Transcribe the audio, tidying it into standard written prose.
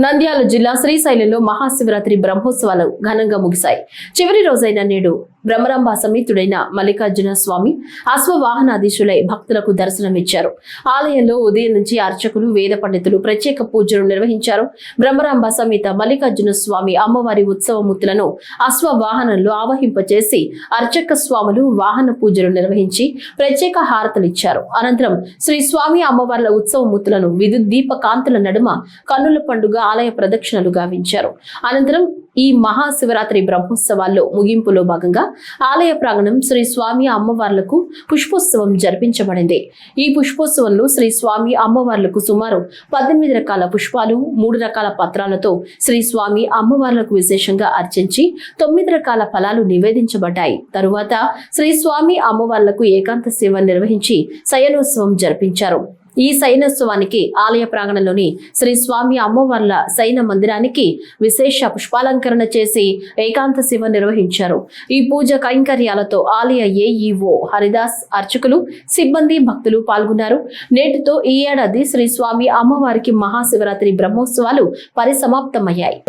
నంద్యాల జిల్లా శ్రీశైలంలో మహాశివరాత్రి బ్రహ్మోత్సవాలు ఘనంగా ముగిశాయి. చివరి రోజైన నేడు బ్రహ్మరాంబ సమేతుడైన మల్లికార్జున స్వామి అశ్వవాహనాధీశులై భక్తులకు దర్శనమిచ్చారు. ఆలయంలో ఉదయం నుంచి అర్చకులు, వేద పండితులు ప్రత్యేక పూజలు నిర్వహించారు. బ్రహ్మరాంబ సమేత మల్లికార్జున స్వామి అమ్మవారి ఉత్సవమూర్తులను అశ్వవాహనంలో ఆవహింపచేసి అర్చక స్వాములు వాహన పూజలు నిర్వహించి ప్రత్యేక హారతలిచ్చారు. అనంతరం శ్రీ స్వామి అమ్మవార్ల ఉత్సవమూర్తులను విద్యుత్ దీప కాంతుల నడుమ కన్నుల పండుగ ఆలయ ప్రదక్షిణలు గావించారు. అనంతరం ఈ మహాశివరాత్రి బ్రహ్మోత్సవాల్లో ముగింపులో భాగంగా ఆలయ ప్రాంగణం శ్రీ స్వామి అమ్మవార్లకు పుష్పోత్సవం జరిపించబడింది. ఈ పుష్పోత్సవంలో శ్రీ స్వామి అమ్మవార్లకు సుమారు 18 రకాల పుష్పాలు, 3 రకాల పత్రాలతో శ్రీ స్వామి అమ్మవార్లకు విశేషంగా అర్చించి 9 రకాల ఫలాలు నివేదించబడ్డాయి. తరువాత శ్రీ స్వామి అమ్మవార్లకు ఏకాంత సేవ నిర్వహించి శయనోత్సవం జరిపించారు. ఈ శయనోత్సవానికి ఆలయ ప్రాంగణంలోని శ్రీ స్వామి అమ్మవార్ల శయన మందిరానికి విశేష పుష్పాలంకరణ చేసి ఏకాంత సేవ నిర్వహించారు. ఈ పూజ కైంకర్యాలతో ఆలయ ఏఈఓ హరిదాస్, అర్చకులు, సిబ్బంది, భక్తులు పాల్గొన్నారు. నేటితో ఈ ఏడాది శ్రీ స్వామి అమ్మవారికి మహాశివరాత్రి బ్రహ్మోత్సవాలు పరిసమాప్తమయ్యాయి.